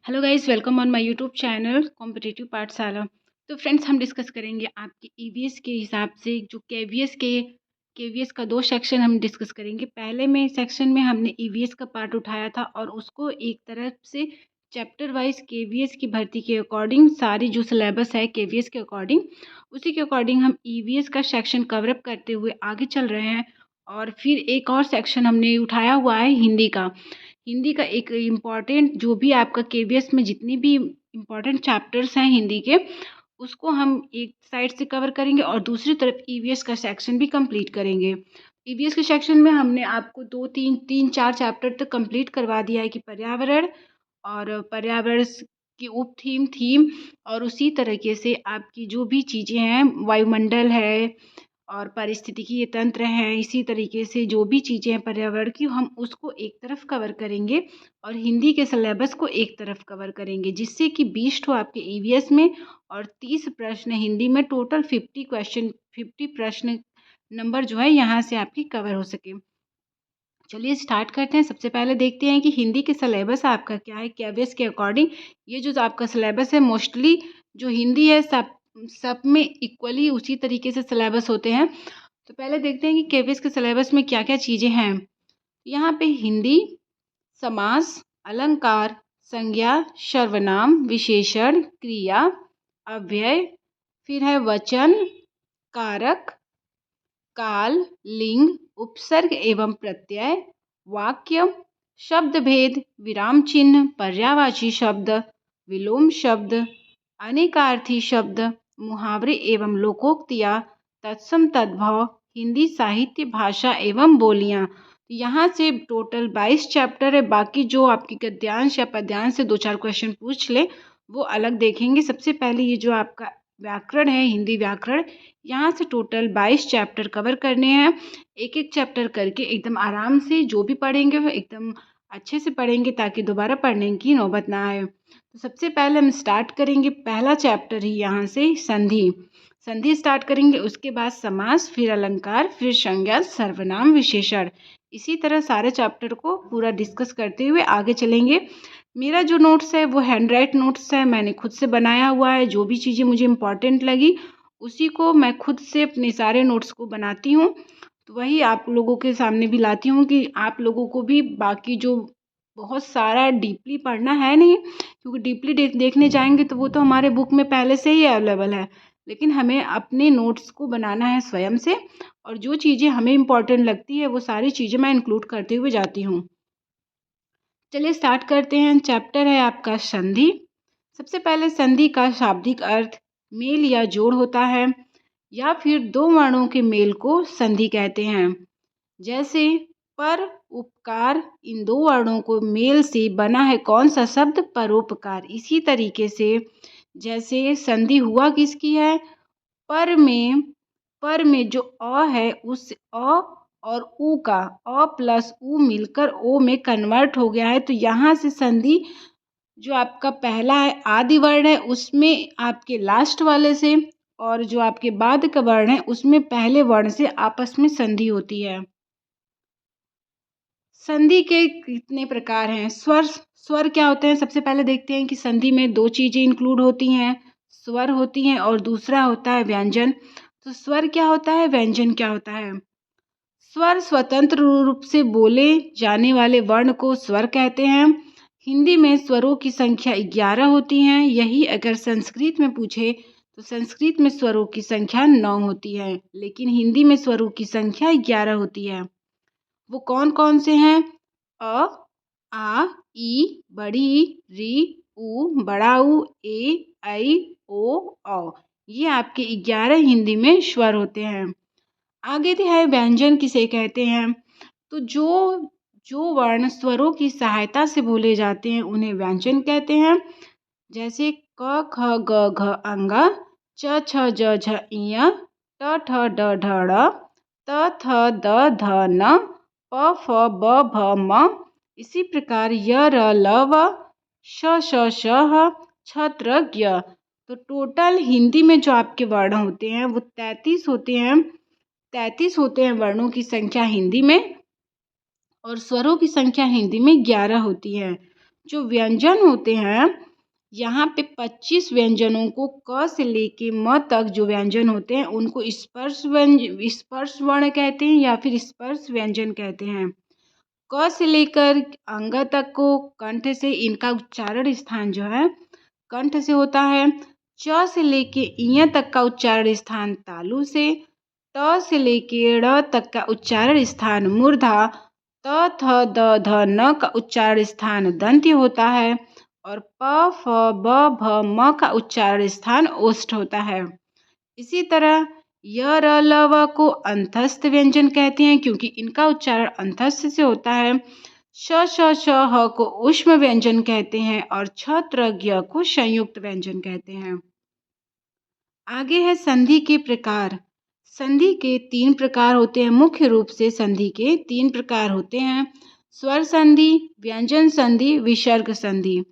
Hello guys, welcome on my YouTube channel competitive पाठशाला। तो friends, हम डिस्कस करेंगे आपके ईवीएस के हिसाब से जो केवीएस का दो सेक्शन हम डिस्कस करेंगे। पहले में सेक्शन में हमने ईवीएस का पार्ट उठाया था और उसको एक तरफ से चैप्टर वाइज केवीएस की भर्ती के अकॉर्डिंग सारी जो सिलेबस है केवीएस के अकॉर्डिंग, उसी के अकॉर्डिंग हम ईवीएस का सेक्शन कवरअप करते हुए आगे चल रहे हैं। और फिर एक और सेक्शन हमने उठाया हुआ है हिंदी का एक इम्पॉर्टेंट जो भी आपका केवीएस में जितनी भी इम्पॉर्टेंट चैप्टर्स हैं हिंदी के, उसको हम एक साइड से कवर करेंगे और दूसरी तरफ ईवीएस का सेक्शन भी कंप्लीट करेंगे। ईवीएस के सेक्शन में हमने आपको दो तीन तीन चार चैप्टर तक कंप्लीट करवा दिया है कि पर्यावरण और पर्यावरण की उप थीम और उसी तरीके से आपकी जो भी चीज़ें हैं, वायुमंडल है और पारिस्थितिकी तंत्र हैं, इसी तरीके से जो भी चीज़ें हैं पर्यावरण की, हम उसको एक तरफ कवर करेंगे और हिंदी के सिलेबस को एक तरफ कवर करेंगे, जिससे कि 20 तो आपके ईवीएस में और 30 प्रश्न हिंदी में, टोटल 50 प्रश्न नंबर जो है यहाँ से आपकी कवर हो सके। चलिए स्टार्ट करते हैं। सबसे पहले देखते हैं कि हिंदी के सिलेबस आपका क्या है केवीएस के अकॉर्डिंग। ये जो आपका सिलेबस है मोस्टली जो हिंदी है सब में इक्वली उसी तरीके से सिलेबस होते हैं। तो पहले देखते हैं कि केवीएस के सिलेबस में क्या क्या चीज़ें हैं। यहाँ पे हिंदी, समास, अलंकार, संज्ञा, सर्वनाम, विशेषण, क्रिया, अव्यय, फिर है वचन, कारक, काल, लिंग, उपसर्ग एवं प्रत्यय, वाक्य, शब्द भेद, विराम चिन्ह, पर्यायवाची शब्द, विलोम शब्द, अनेकार्थी शब्द, मुहावरे एवं लोकोक्तियाँ, तत्सम तद्भव, हिंदी साहित्य, भाषा एवं बोलियाँ। यहाँ से टोटल 22 चैप्टर है। बाकी जो आपकी गद्यांश या पद्यांश से 2-4 क्वेश्चन पूछ ले वो अलग देखेंगे। सबसे पहले ये जो आपका व्याकरण है, हिंदी व्याकरण, यहाँ से टोटल 22 चैप्टर कवर करने हैं। एक एक चैप्टर करके एकदम आराम से जो भी पढ़ेंगे वो एकदम अच्छे से पढ़ेंगे ताकि दोबारा पढ़ने की नौबत ना आए। तो सबसे पहले हम स्टार्ट करेंगे पहला चैप्टर ही यहाँ से संधि स्टार्ट करेंगे। उसके बाद समास, फिर अलंकार, फिर संज्ञा, सर्वनाम, विशेषण। इसी तरह सारे चैप्टर को पूरा डिस्कस करते हुए आगे चलेंगे। मेरा जो नोट्स है वो हैंड राइट नोट्स है, मैंने खुद से बनाया हुआ है। जो भी चीज़ें मुझे इम्पॉर्टेंट लगी उसी को मैं खुद से अपने सारे नोट्स को बनाती हूँ। तो वही आप लोगों के सामने भी लाती हूँ कि आप लोगों को भी बाकी जो बहुत सारा डीपली पढ़ना है नहीं, क्योंकि डीपली देखने जाएंगे तो वो तो हमारे बुक में पहले से ही अवेलेबल है। लेकिन हमें अपने नोट्स को बनाना है स्वयं से, और जो चीज़ें हमें इम्पॉर्टेंट लगती है वो सारी चीज़ें मैं इंक्लूड करते हुए जाती हूँ। चलिए स्टार्ट करते हैं। चैप्टर है आपका संधि। सबसे पहले संधि का शाब्दिक अर्थ मेल या जोड़ होता है, या फिर दो वर्णों के मेल को संधि कहते हैं। जैसे पर, उपकार, इन दो वर्णों को मेल से बना है कौन सा शब्द? परोपकार। इसी तरीके से जैसे संधि हुआ किसकी है? पर में जो अ है उस अ और उ का अ प्लस उ मिलकर ओ में कन्वर्ट हो गया है। तो यहाँ से संधि जो आपका पहला है आदि वर्ण है उसमें आपके लास्ट वाले से, और जो आपके बाद का वर्ण है उसमें पहले वर्ण से आपस में संधि होती है। संधि के कितने प्रकार हैं? स्वर क्या होते हैं? सबसे पहले देखते हैं कि संधि में दो चीज़ें इंक्लूड होती हैं, स्वर होती हैं और दूसरा होता है व्यंजन। तो स्वर क्या होता है, व्यंजन क्या होता है? स्वर स्वतंत्र रूप से बोले जाने वाले वर्ण को स्वर कहते हैं। हिंदी में स्वरों की संख्या 11 होती हैं। यही अगर संस्कृत में पूछे तो संस्कृत में स्वरों की संख्या 9 होती है, लेकिन हिंदी में स्वरों की संख्या 11 होती है। वो कौन कौन से हैं? अ, आ, ई, बड़ी, री, उ, बड़ा ऊ, ए, ऐ, ओ, औ। ये आपके 11 हिंदी में स्वर होते हैं। आगे है व्यंजन किसे कहते हैं? तो जो जो वर्ण स्वरों की सहायता से बोले जाते हैं उन्हें व्यंजन कहते हैं। जैसे क, ख, ग, घ, अंगा, च, छ, ज, झ, इय, ट, ठ, ड, ढ, ड़, त, थ, द, ध, न, प, फ, ब, भ, म। इसी प्रकार य, र, ल, व, श, श, श, ह, छ, त्र, ज्ञ। तो टोटल हिंदी में जो आपके वर्ण होते हैं वो 33 होते हैं। 33 होते हैं वर्णों की संख्या हिंदी में, और स्वरों की संख्या हिंदी में 11 होती है। जो व्यंजन होते हैं, यहाँ पे 25 व्यंजनों को क से लेके म तक जो व्यंजन होते हैं उनको स्पर्श वर्ण कहते हैं या फिर स्पर्श व्यंजन कहते हैं। क से लेकर अंग तक को कंठ से इनका उच्चारण स्थान जो है कंठ से होता है। च से लेके ञ तक का उच्चारण स्थान तालु से। त से लेके ड़ तक का उच्चारण स्थान मूर्धा। त थ द ध न का उच्चारण स्थान दंत्य होता है और प फ ब भ म का उच्चारण स्थान ओष्ठ होता है। इसी तरह य र ल व को अंतस्थ व्यंजन कहते हैं क्योंकि इनका उच्चारण अंतस्थ से होता है। श श श ह को ऊष्म व्यंजन कहते हैं और छ त्र ज्ञ को संयुक्त व्यंजन कहते हैं। आगे है संधि के प्रकार। संधि के 3 प्रकार होते हैं। मुख्य रूप से संधि के 3 प्रकार होते हैं। स्वर संधि, व्यंजन संधि, विसर्ग संधि।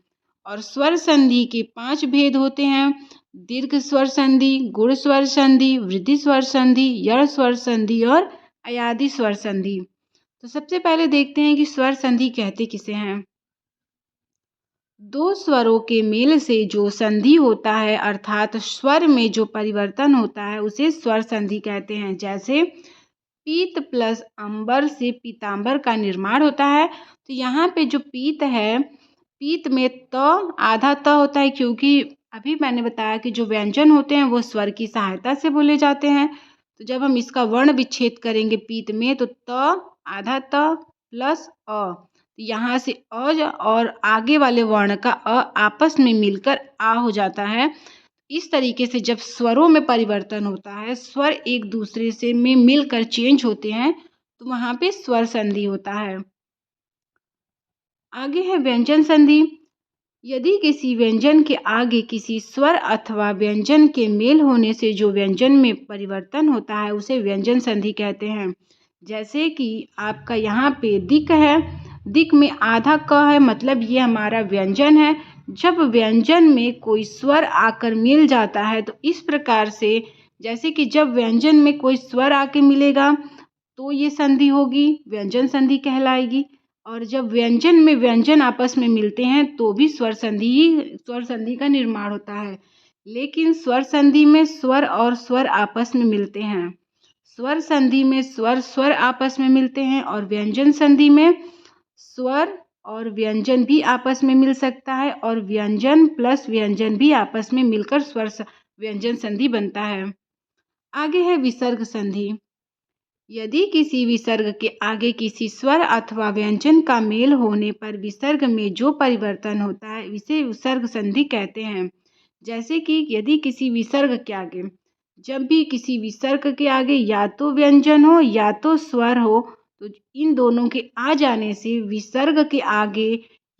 और स्वर संधि के 5 भेद होते हैं। दीर्घ स्वर संधि, गुण स्वर संधि, वृद्धि स्वर संधि, यण स्वर संधि और अयादि स्वर संधि। तो सबसे पहले देखते हैं कि स्वर संधि कहते किसे हैं। दो स्वरों के मेल से जो संधि होता है अर्थात स्वर में जो परिवर्तन होता है उसे स्वर संधि कहते हैं। जैसे पीत प्लस अंबर से पीतांबर का निर्माण होता है। तो यहाँ पे जो पीत है, पीत में त आधा त होता है क्योंकि अभी मैंने बताया कि जो व्यंजन होते हैं वो स्वर की सहायता से बोले जाते हैं। तो जब हम इसका वर्ण विच्छेद करेंगे पीत में तो त आधा त प्लस अ, यहाँ से और आगे वाले वर्ण का अ आपस में मिलकर आ हो जाता है। इस तरीके से जब स्वरों में परिवर्तन होता है, स्वर एक दूसरे से में मिलकर चेंज होते हैं तो वहाँ पे स्वर संधि होता है। आगे है व्यंजन संधि। यदि किसी व्यंजन के आगे किसी स्वर अथवा व्यंजन के मेल होने से जो व्यंजन में परिवर्तन होता है उसे व्यंजन संधि कहते हैं। जैसे कि आपका यहाँ पे दिक है, दिक में आधा क है मतलब ये हमारा व्यंजन है। जब व्यंजन में कोई स्वर आकर मिल जाता है तो इस प्रकार से जैसे कि जब व्यंजन में कोई स्वर आके मिलेगा तो ये संधि होगी, व्यंजन संधि कहलाएगी। और जब व्यंजन में व्यंजन आपस में मिलते हैं तो भी स्वर संधि का निर्माण होता है। लेकिन स्वर संधि में स्वर और स्वर आपस में मिलते हैं। स्वर संधि में स्वर स्वर आपस में मिलते हैं और व्यंजन संधि में स्वर और व्यंजन भी आपस में मिल सकता है और व्यंजन प्लस व्यंजन भी आपस में मिलकर व्यंजन संधि बनता है। आगे है विसर्ग संधि। यदि किसी विसर्ग के आगे किसी स्वर अथवा व्यंजन का मेल होने पर विसर्ग में जो परिवर्तन होता है इसे विसर्ग संधि कहते हैं। जैसे कि यदि किसी विसर्ग के आगे, जब भी किसी विसर्ग के आगे या तो व्यंजन हो या तो स्वर हो तो इन दोनों के आ जाने से विसर्ग के आगे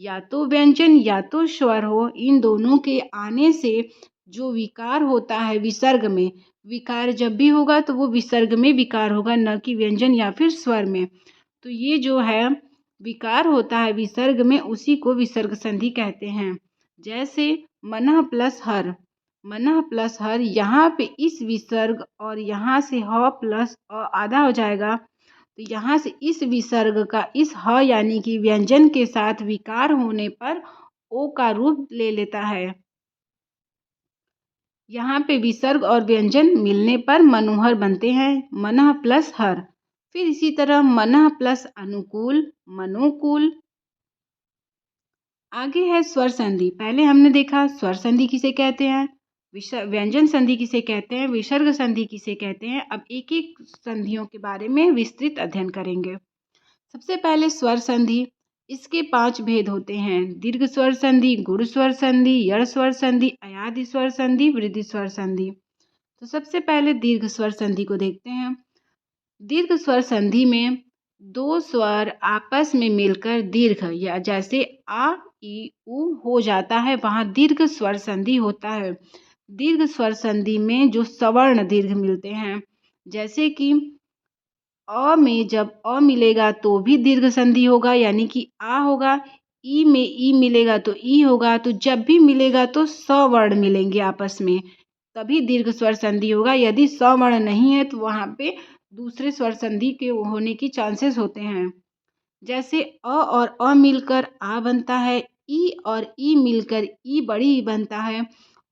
या तो व्यंजन या तो स्वर हो, इन दोनों के आने से जो विकार होता है विसर्ग में, विकार जब भी होगा तो वो विसर्ग में विकार होगा, न कि व्यंजन या फिर स्वर में। तो ये जो है विकार होता है विसर्ग में उसी को विसर्ग संधि कहते हैं। जैसे मनः प्लस हर, मनः प्लस हर, यहाँ पे इस विसर्ग और यहाँ से ह प्लस अ आधा हो जाएगा तो यहाँ से इस विसर्ग का इस ह यानी कि व्यंजन के साथ विकार होने पर ओ का रूप ले लेता है। यहाँ पे विसर्ग और व्यंजन मिलने पर मनोहर बनते हैं, मनः प्लस हर। फिर इसी तरह मनः प्लस अनुकूल, मनोकूल। आगे है स्वर संधि। पहले हमने देखा स्वर संधि किसे कहते हैं, व्यंजन संधि किसे कहते हैं, विसर्ग संधि किसे कहते हैं। अब एक एक संधियों के बारे में विस्तृत अध्ययन करेंगे। सबसे पहले स्वर संधि। इसके 5 भेद होते हैं। दीर्घ स्वर संधि, गुण स्वर संधि, यण स्वर संधि, अयादि स्वर संधि, वृद्धि स्वर संधि। तो सबसे पहले दीर्घ स्वर संधि को देखते हैं। दीर्घ स्वर संधि में दो स्वर आपस में मिलकर दीर्घ या जैसे आ ई उ हो जाता है वहाँ दीर्घ स्वर संधि होता है। दीर्घ स्वर संधि में जो सवर्ण दीर्घ मिलते हैं जैसे कि अ में जब अ मिलेगा तो भी दीर्घ संधि होगा यानी कि आ होगा, ई में ई मिलेगा तो ई होगा, तो जब भी मिलेगा तो सवर्ण मिलेंगे आपस में तभी दीर्घ स्वर संधि होगा। यदि सवर्ण नहीं है तो वहाँ पे दूसरे स्वर संधि के होने की चांसेस होते हैं। जैसे अ और अ मिलकर आ बनता है, ई और ई मिलकर ई बड़ी ई बनता है।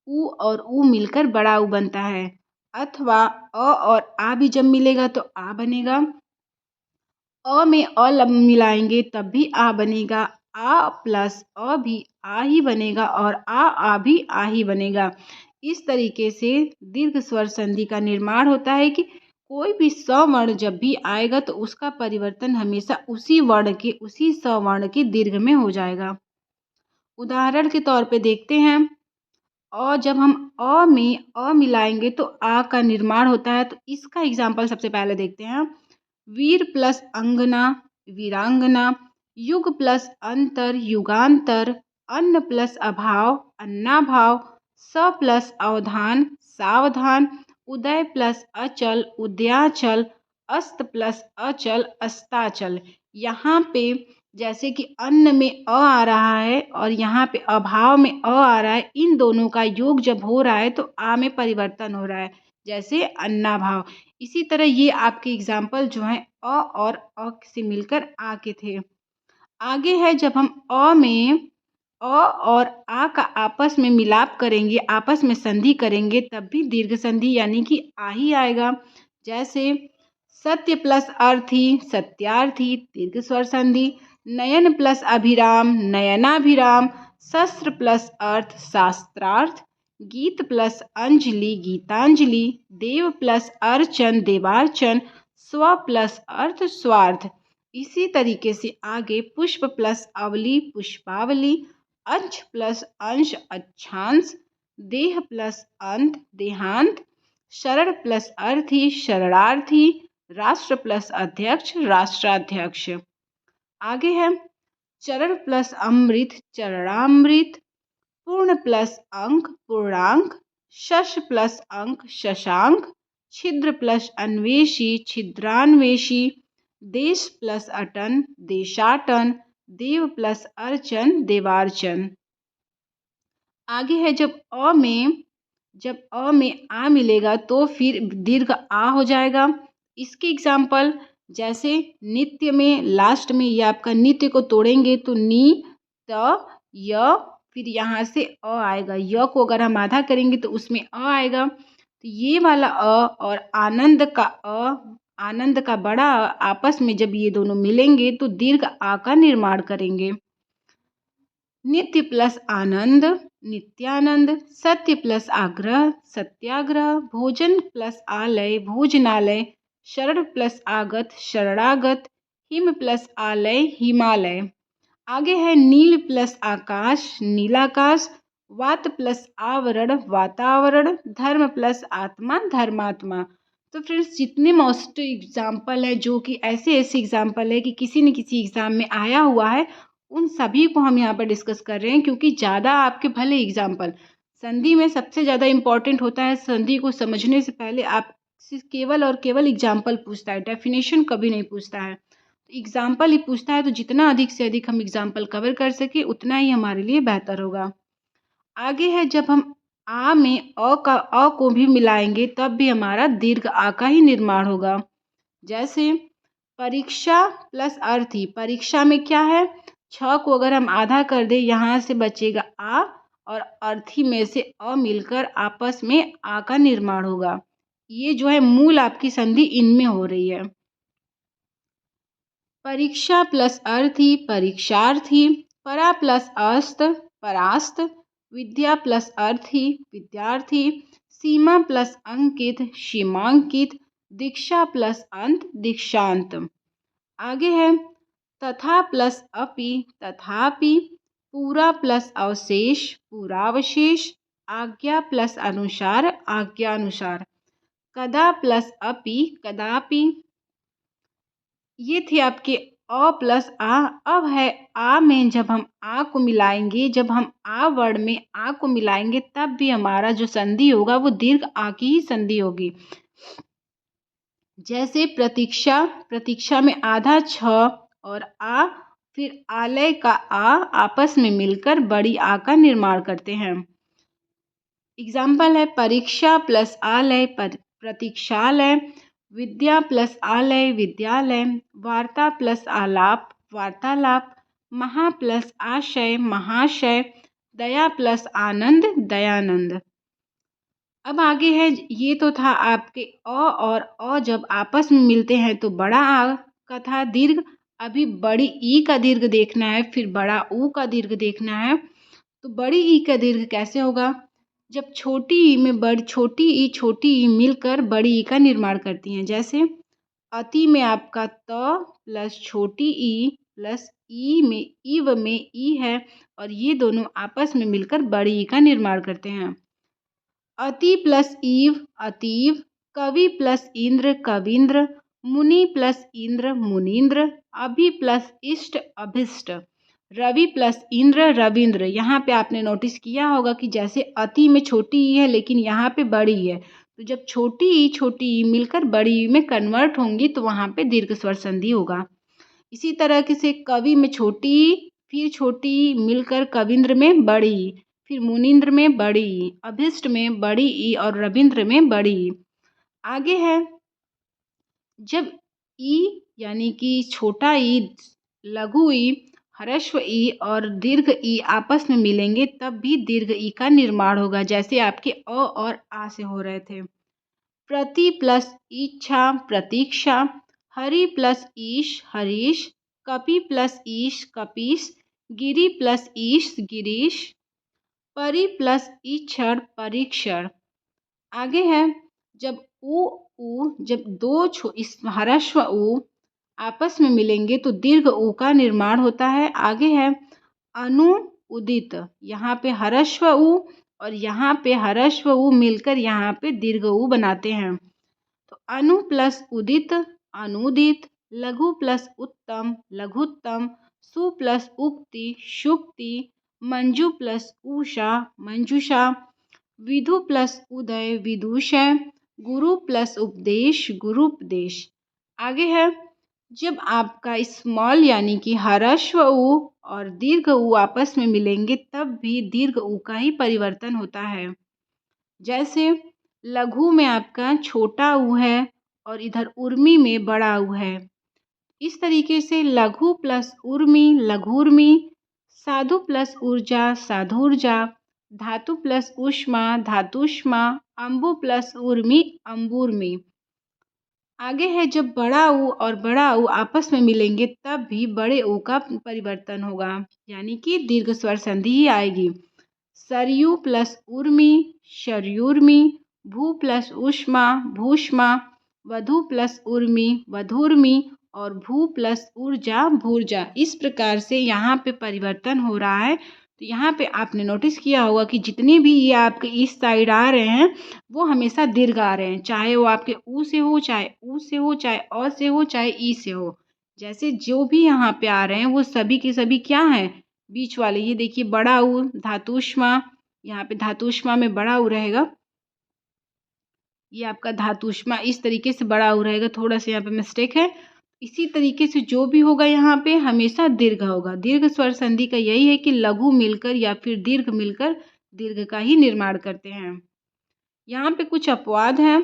ऊ और ऊ मिलकर बड़ा ऊ बनता है। अथवा और आ भी जब मिलेगा तो आ बनेगा। में मिलाएंगे तब भी आ बनेगा। आ प्लस अ भी आ ही बनेगा और आ भी आ ही बनेगा। इस तरीके से दीर्घ स्वर संधि का निर्माण होता है कि कोई भी स्वर्ण जब भी आएगा तो उसका परिवर्तन हमेशा उसी वर्ण के, उसी स्वर्ण के दीर्घ में हो जाएगा। उदाहरण के तौर पे देखते हैं, जब हम में मिलाएंगे तो आ का निर्माण होता है। तो इसका एग्जाम्पल सबसे पहले देखते हैं। वीर प्लस अंगना वीरांगना, युग प्लस अंतर युगांतर, अन्न प्लस अभाव अन्नाभाव, स प्लस अवधान सावधान, उदय प्लस अचल उदयाचल, अस्त प्लस अचल अस्ताचल। यहाँ पे जैसे कि अन्न में आ रहा है और यहाँ पे अभाव में आ रहा है, इन दोनों का योग जब हो रहा है तो आ में परिवर्तन हो रहा है, जैसे अन्नाभाव। इसी तरह ये आपके एग्जाम्पल जो हैं और से मिलकर आ के थे। आगे है, जब हम में और आ का आपस में मिलाप करेंगे, आपस में संधि करेंगे, तब भी दीर्घ संधि यानी कि आ ही आएगा। जैसे सत्य प्लस अर्थी सत्यार्थी दीर्घ स्वर संधि, नयन प्लस अभिराम नयनाभिराम, शस्त्र प्लस अर्थ शास्त्रार्थ, गीत प्लस अंजलि गीतांजलि, देव प्लस अर्चन देवार्चन, स्व प्लस अर्थ स्वार्थ। इसी तरीके से आगे पुष्प प्लस अवली पुष्पावली, अंश प्लस अंश अच्छांश, देह प्लस अंत देहांत, शरण प्लस अर्थी शरणार्थी, राष्ट्र प्लस अध्यक्ष राष्ट्राध्यक्ष। आगे है चरण प्लस अमृत चरणामृत, पूर्ण प्लस अंक पूर्णांक, शश प्लस अंक शशांक, छिद्र प्लस अन्वेषी छिद्रान्वेषी, देश प्लस अटन देशाटन, देव प्लस अर्चन देवार्चन। आगे है, जब अ में आ मिलेगा तो फिर दीर्घ आ हो जाएगा। इसके एग्जाम्पल जैसे नित्य में लास्ट में ये आपका नित्य को तोड़ेंगे तो नी त य, फिर यहाँ से अ आएगा। य को अगर हम आधा करेंगे तो उसमें अ आएगा। तो ये वाला और आनंद का बड़ा आपस में जब ये दोनों मिलेंगे तो दीर्घ आ का निर्माण करेंगे। नित्य प्लस आनंद नित्यानंद, सत्य प्लस आग्रह सत्याग्रह, भोजन प्लस आलय भोजनालय, शरण प्लस आगत शरणागत, हिम प्लस आलय हिमालय। आगे है नील प्लस आकाश नीलाकाश, वात प्लस आवरण वातावरण, धर्म प्लस आत्मा धर्मात्मा। तो फ्रेंड्स, जितने मोस्ट एग्जाम्पल है जो कि ऐसे एग्जाम्पल है कि किसी न किसी एग्ज़ाम में आया हुआ है, उन सभी को हम यहाँ पर डिस्कस कर रहे हैं। क्योंकि ज़्यादा आपके भले एग्जाम्पल संधि में सबसे ज़्यादा इम्पॉर्टेंट होता है। संधि को समझने से पहले आप केवल और केवल एग्जाम्पल पूछता है, डेफिनेशन कभी नहीं पूछता है। तो एग्जाम्पल ही पूछता है, तो जितना अधिक से अधिक हम एग्जाम्पल कवर कर सके उतना ही हमारे लिए बेहतर होगा। आगे है, जब हम आ में अ को भी मिलाएंगे तब भी हमारा दीर्घ आ का ही निर्माण होगा। जैसे परीक्षा प्लस अर्थी, परीक्षा में क्या है, छ को अगर हम आधा कर दें यहाँ से बचेगा आ और अर्थी में से अ मिलकर आपस में आ का निर्माण होगा। ये जो है मूल आपकी संधि इनमें हो रही है। परीक्षा प्लस अर्थी परीक्षार्थी, परा प्लस अस्त परास्त, विद्या प्लस अर्थी विद्यार्थी, सीमा प्लस अंकित सीमांकित, दीक्षा प्लस अंत दीक्षांत। आगे है तथा प्लस अपि तथापि, पूरा प्लस अवशेष पूरावशेष, आज्ञा प्लस अनुसार आज्ञानुसार, कदा प्लस अपि कदापि। ये थे आपके अ प्लस आ। अब है आ में जब हम आ को मिलाएंगे, जब हम आ वर्ण में आ को मिलाएंगे तब भी हमारा जो संधि होगा वो दीर्घ आ की ही संधि होगी। जैसे प्रतीक्षा, प्रतीक्षा में आधा छ और आ फिर आलय का आ आपस में मिलकर बड़ी आ का निर्माण करते हैं। एग्जाम्पल है परीक्षा प्लस आलय प्रतीक्षालय, विद्या प्लस आलय विद्यालय, वार्ता प्लस आलाप वार्तालाप, महा प्लस आशय महाशय, दया प्लस आनंद दयानंद। अब आगे है, ये तो था आपके और जब आपस में मिलते हैं तो बड़ा आ का था दीर्घ। अभी बड़ी ई का दीर्घ देखना है, फिर बड़ा ऊ का दीर्घ देखना है। तो बड़ी ई का दीर्घ कैसे होगा? जब छोटी ई में छोटी ई मिलकर बड़ी ई का निर्माण करती हैं। जैसे अति में आपका त प्लस छोटी ई प्लस ई में ई है, और ये दोनों आपस में मिलकर बड़ी ई का निर्माण करते हैं। अति प्लस ईव अतीव, कवि प्लस इंद्र कविंद्र, मुनि प्लस इंद्र मुनीन्द्र, अभि प्लस इष्ट अभिष्ट, रवि प्लस इंद्र रविंद्र। यहाँ पे आपने नोटिस किया होगा कि जैसे अति में छोटी ई है लेकिन यहाँ पे बड़ी है, तो जब छोटी ई मिलकर बड़ी ई में कन्वर्ट होंगी तो वहाँ पे दीर्घ स्वर संधि होगा। इसी तरह से कवि में छोटी ई, फिर छोटी ई मिलकर कविंद्र में बड़ी ई, फिर मुनीन्द्र में बड़ी ई, अभिष्ट में बड़ी ई और रविंद्र में बड़ी ई। आगे है, जब ई यानी कि छोटा ई, लघु ई, ह्रस्व ई और दीर्घ ई आपस में मिलेंगे तब भी दीर्घ ई का निर्माण होगा, जैसे आपके अ और आ से हो रहे थे। प्रति प्लस इच्छा प्रतीक्षा, हरि प्लस ईश हरीश, कपि प्लस ईश कपीश, गिरि प्लस ईश गिरीश, परि प्लस ईक्षण परीक्षण। आगे है, जब जब दो इस ह्रस्व उ आपस में मिलेंगे तो दीर्घ उ का निर्माण होता है। आगे है, अनुउदित, यहाँ पे ह्रस्व उ और यहाँ पे ह्रस्व उ मिलकर यहाँ पे दीर्घ उ बनाते हैं। तो अनु प्लस उदित अनुदित, लघु प्लस उत्तम लघुत्तम, सु प्लस उक्ति शुक्ति, मंजू प्लस उषा मंजूषा, विधु प्लस उदय विदुषय, गुरु प्लस उपदेश गुरुपदेश। आगे है, जब आपका स्मॉल यानी कि ह्रस्व उ और दीर्घ उ आपस में मिलेंगे तब भी दीर्घ उ का ही परिवर्तन होता है। जैसे लघु में आपका छोटा उ है और इधर उर्मी में बड़ा उ है। इस तरीके से लघु प्लस उर्मी लघुर्मी, साधु प्लस ऊर्जा साधुर्जा, धातु प्लस ऊष्मा धातुष्मा, अम्बु प्लस उर्मी अम्बुर्मी। आगे है, जब बड़ा ऊ और बड़ा ऊ आपस में मिलेंगे तब भी बड़े ऊ का परिवर्तन होगा, यानी कि दीर्घ स्वर संधि ही आएगी। सरयू प्लस उर्मी शरयूर्मी, भू प्लस ऊष्मा भूष्मा, वधु प्लस उर्मी वधुर्मी और भू प्लस ऊर्जा भूर्जा। इस प्रकार से यहाँ पे परिवर्तन हो रहा है। तो यहाँ पे आपने नोटिस किया होगा कि जितने भी ये आपके इस साइड आ रहे हैं वो हमेशा दीर्घ आ रहे हैं, चाहे वो आपके ऊ से हो, चाहे ऊ से हो, चाहे अ से हो, चाहे ई से हो। जैसे जो भी यहाँ पे आ रहे हैं वो सभी के सभी क्या हैं, बीच वाले। ये देखिए बड़ा ऊ धातुष्मा, यहाँ पे धातुष्मा में बड़ा ऊ रहेगा, ये आपका धातुष्मा इस तरीके से बड़ा ऊ रहेगा, थोड़ा सा यहाँ पे मिस्टेक है। इसी तरीके से जो भी होगा यहाँ पे हमेशा दीर्घ होगा। दीर्घ स्वर संधि का यही है कि लघु मिलकर या फिर दीर्घ मिलकर दीर्घ का ही निर्माण करते हैं। यहाँ पे कुछ अपवाद हैं।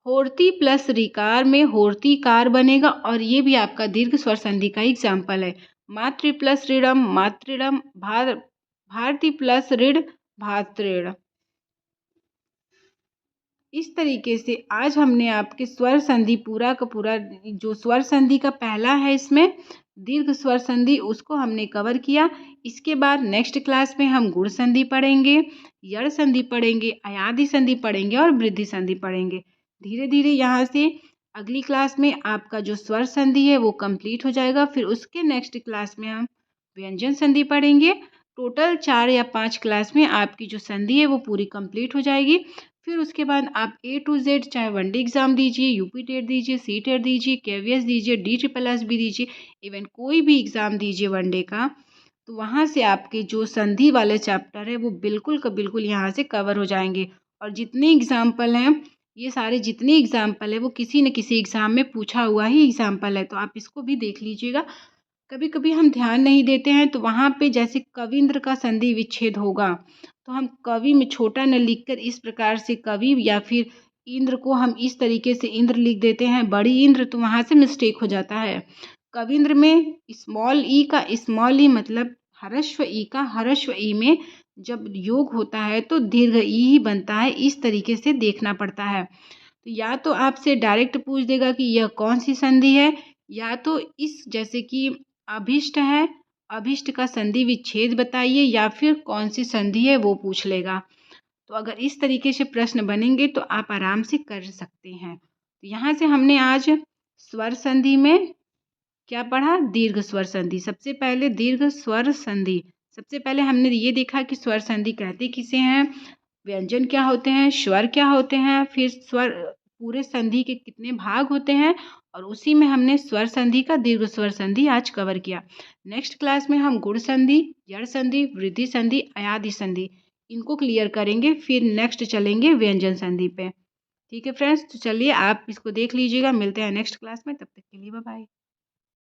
होर्ती प्लस रिकार में होर्तीकार बनेगा और ये भी आपका दीर्घ स्वर संधि का एग्जाम्पल है। मातृ प्लस ऋणम मातृणम, भारती प्लस ऋण भातृण। इस तरीके से आज हमने आपके स्वर संधि पूरा का पूरा, जो स्वर संधि का पहला है इसमें दीर्घ स्वर संधि, उसको हमने कवर किया। इसके बाद नेक्स्ट क्लास में हम गुण संधि पढ़ेंगे, यड़ संधि पढ़ेंगे, अयादि संधि पढ़ेंगे और वृद्धि संधि पढ़ेंगे। धीरे धीरे यहाँ से अगली क्लास में आपका जो स्वर संधि है वो कंप्लीट हो जाएगा। फिर उसके नेक्स्ट क्लास में हम व्यंजन संधि पढ़ेंगे। टोटल 4 या 5 क्लास में आपकी जो संधि है वो पूरी कंप्लीट हो जाएगी। फिर उसके बाद आप A to Z चाहे वनडे एग्ज़ाम दीजिए, यूपी टेट दीजिए, सी टेट दीजिए, KVS दीजिए, DSSS भी दीजिए, इवन कोई भी एग्ज़ाम दीजिए वनडे का, तो वहाँ से आपके जो संधि वाले चैप्टर है वो बिल्कुल का बिल्कुल यहाँ से कवर हो जाएंगे। और जितने एग्ज़ाम्पल हैं, ये सारे जितने एग्ज़ाम्पल है वो किसी न किसी एग्ज़ाम में पूछा हुआ ही एग्ज़ाम्पल है, तो आप इसको भी देख लीजिएगा। कभी कभी हम ध्यान नहीं देते हैं, तो वहाँ पे जैसे कविंद्र का संधि विच्छेद होगा तो हम कवि में छोटा न लिखकर इस प्रकार से कवि, या फिर इंद्र को हम इस तरीके से इंद्र लिख देते हैं बड़ी इंद्र, तो वहाँ से मिस्टेक हो जाता है। कविंद्र में स्मॉल ई का स्मॉल ई मतलब ह्रस्व ई का ह्रस्व ई में जब योग होता है तो दीर्घ ई ही बनता है। इस तरीके से देखना पड़ता है। तो या तो आपसे डायरेक्ट पूछ देगा कि यह कौन सी संधि है, या तो इस जैसे कि अभिष्ट है, अभिष्ट का संधि विच्छेद बताइए, या फिर कौन सी संधि है वो पूछ लेगा। तो अगर इस तरीके से प्रश्न बनेंगे तो आप आराम से कर सकते हैं। तो यहाँ से हमने आज स्वर संधि में क्या पढ़ा, दीर्घ स्वर संधि। सबसे पहले दीर्घ स्वर संधि, सबसे पहले हमने ये देखा कि स्वर संधि कहते किसे हैं, व्यंजन क्या होते हैं, स्वर क्या होते हैं, फिर स्वर पूरे संधि के कितने भाग होते हैं, और उसी में हमने स्वर संधि का दीर्घ स्वर संधि आज कवर किया। नेक्स्ट क्लास में हम गुण संधि, जड़ संधि, वृद्धि संधि, अयादि संधि इनको क्लियर करेंगे। फिर नेक्स्ट चलेंगे व्यंजन संधि पे। ठीक है फ्रेंड्स, तो चलिए आप इसको देख लीजिएगा। मिलते हैं नेक्स्ट क्लास में, तब तक के लिए बाय बाय।